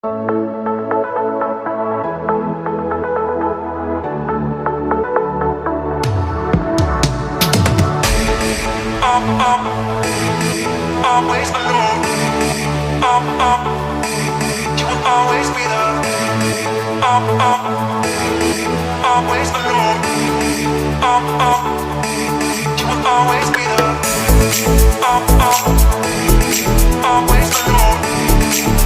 Always alone. You will always be there. Always alone. You will always be there. Always alone. You will always be there.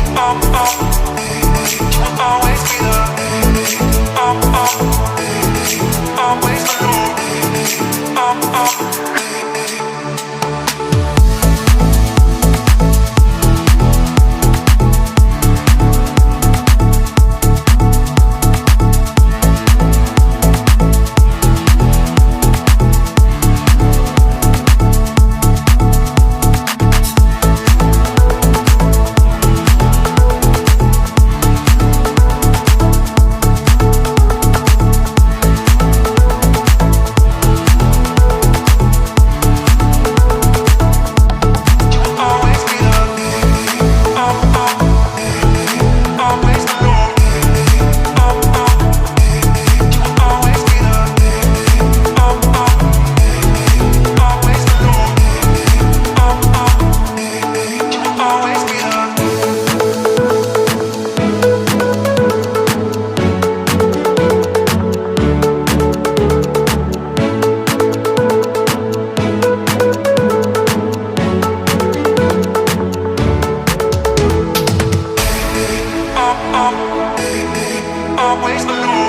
Always alone. Always alone.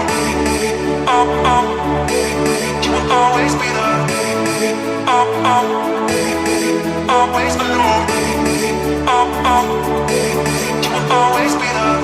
You will always be there. Always alone. You will always be there.